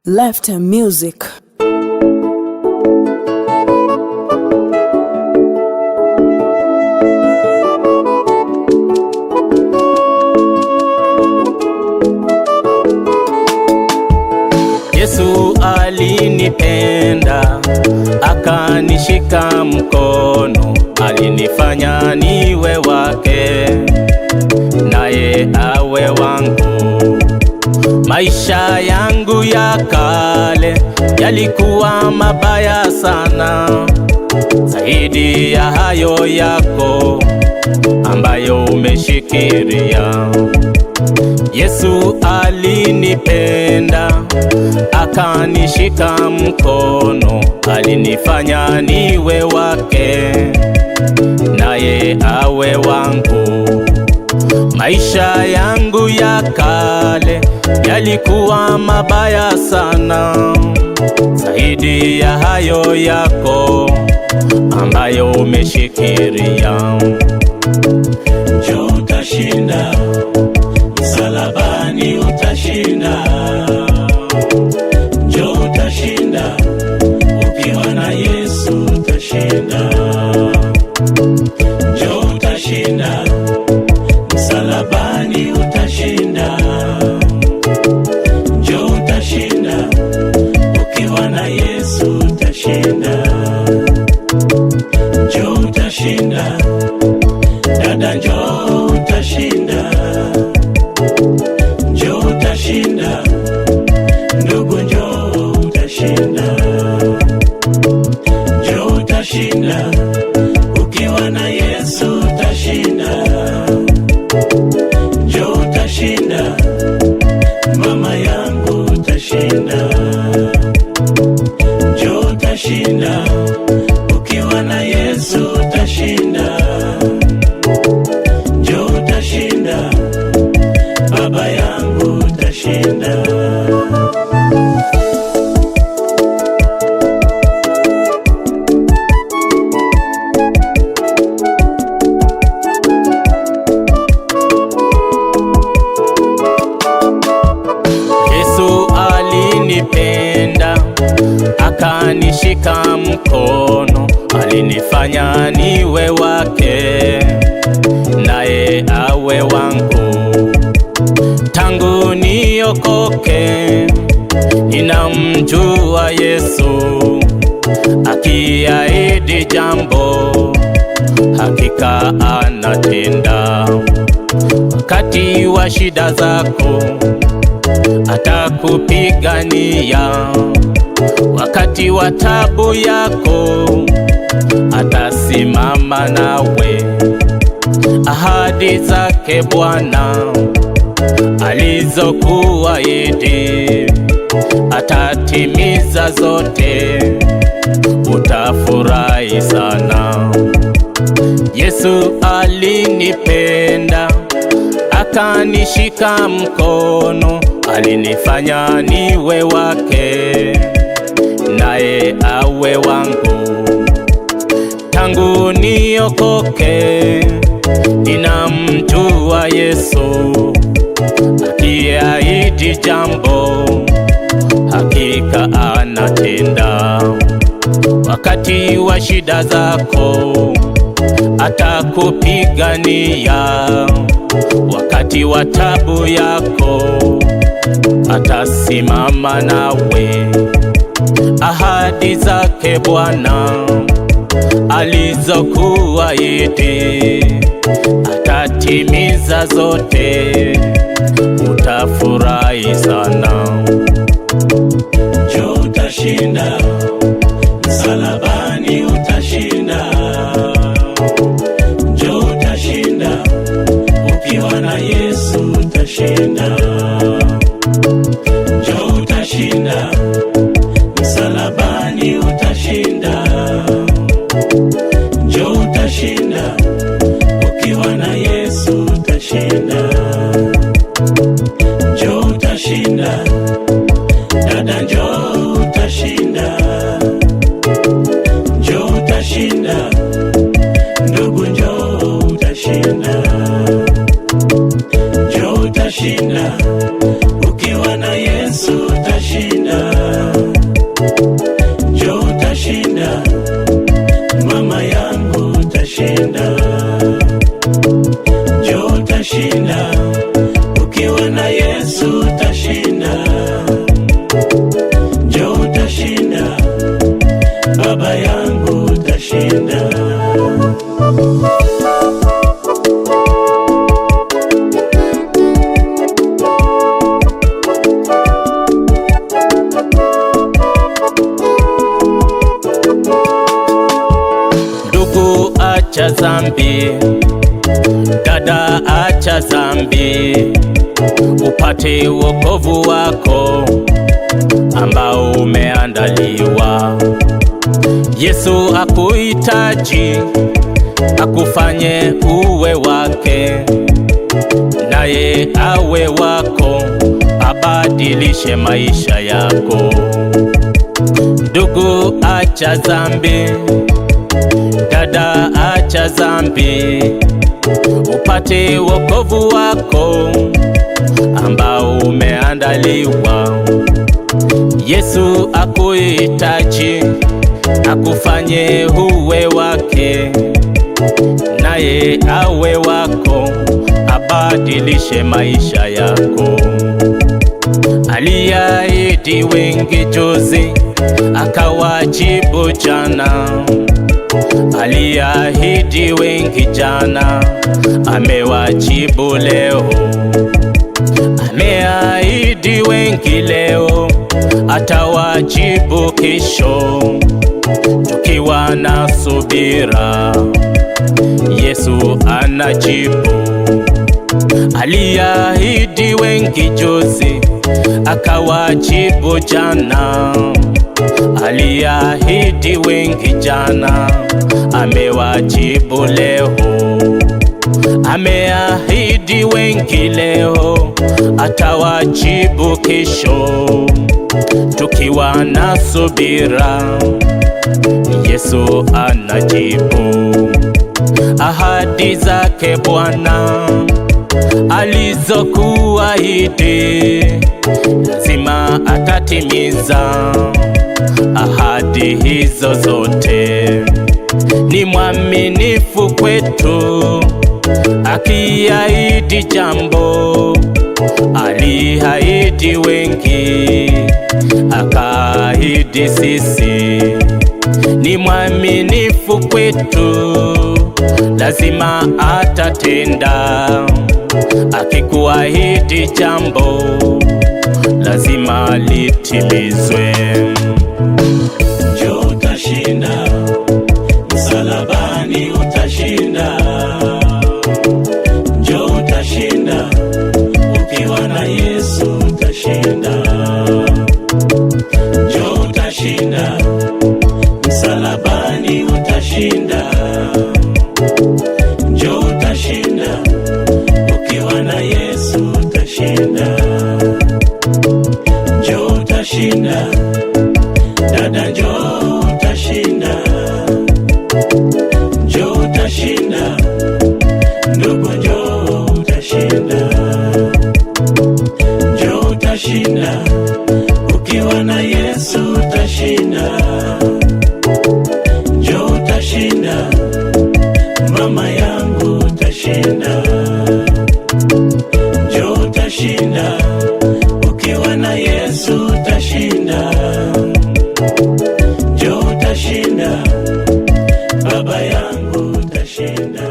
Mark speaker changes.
Speaker 1: Left Music.
Speaker 2: Yesu alinipenda, akanishika mkono, alinifanya niwe wake, naye awe wangu. Maisha yangu ya kale yalikuwa mabaya sana, zaidi ya hayo yako ambayo umeshikilia. Yesu alinipenda, akanishika mkono, alinifanya niwe wake, naye awe wangu. Maisha yangu ya kale yalikuwa mabaya sana, zaidi ya hayo yako ambayo umeshikilia.
Speaker 3: Njoo utashinda, msalabani utashinda. Njoo utashinda, ukiwa na Yesu utashinda. Njoo utashinda, msalabani utashinda. Njoo utashinda, ukiwa na Yesu utashinda. Njoo utashinda, dada njoo utashinda. Njoo utashinda, ndugu njoo utashinda. Njoo utashinda, ukiwa na Yesu utashinda. Njoo utashinda, mama yangu utashinda. Njoo utashinda, ukiwa na Yesu utashinda. Njoo utashinda, baba yangu utashinda.
Speaker 2: Yesu alinipenda, akanishika mkono, alinifanya niwe wake, naye awe wangu. Tangu niokoke ninamjua Yesu, akiahidi jambo hakika anatenda. Wakati wa shida zako atakupigania, wakati wa taabu yako atasimama nawe. Ahadi zake Bwana alizokuahidi atatimiza zote, utafurahi sana. Yesu alinipenda, akanishika mkono, alinifanya niwe wake, naye awe wangu. Tangu niokoke ninamjua Yesu, akiahidi jambo hakika anatenda. Wakati wa shida zako atakupigania, wakati wa taabu yako atasimama nawe. Ahadi zake Bwana alizokuahidi atatimiza zote, utafurahi sana.
Speaker 3: Njoo utashinda, msalabani utashinda. Njoo utashinda, ukiwa na Yesu utashinda. Njoo utashinda, msalabani utashinda. Njoo utashinda, ukiwa na Yesu utashinda. Njoo utashinda, dada njoo utashinda. Njoo utashinda, ndugu njoo utashinda. Njoo utashinda, ukiwa na Yesu utashinda.
Speaker 2: acha dhambi, dada acha dhambi, upate wokovu wako ambao umeandaliwa. Yesu akuhitaji akufanye uwe wake, naye awe wako, abadilishe maisha yako. Ndugu acha dhambi, dada acha dhambi, upate wokovu wako ambao umeandaliwa. Yesu akuhitaji akufanye uwe wake, naye awe wako, abadilishe maisha yako. Aliahidi wengi juzi, akawajibu jana. Aliahidi wengi jana, amewajibu leo. Ameahidi wengi leo, atawajibu kesho. Tukiwa na subira, Yesu anajibu. Aliahidi wengi juzi, akawajibu jana. Aliahidi wengi jana, amewajibu leo. Ameahidi wengi leo, atawajibu kesho. Tukiwa na subira, Yesu anajibu. Ahadi zake Bwana alizokuahidi, lazima atatimiza ahadi hizo zote. Ni mwaminifu kwetu, akiahidi jambo, aliahidi wengi, akaahidi sisi. Ni mwaminifu kwetu, lazima atatenda. Akikuahidi jambo, lazima litimizwe.
Speaker 3: Njoo utashinda, msalabani utashinda. Njoo utashinda, ukiwa na Yesu utashinda. Njoo utashinda, msalabani utashinda. Njoo utashinda, ukiwa na Yesu utashinda. Njoo utashinda, dada njoo utashinda. Njoo utashinda, ndugu njoo utashinda. Njoo utashinda, ukiwa na Yesu utashinda. Njoo utashinda, mama yangu utashinda. Njoo utashinda, ukiwa na Yesu utashinda. Njoo utashinda, baba yangu utashinda.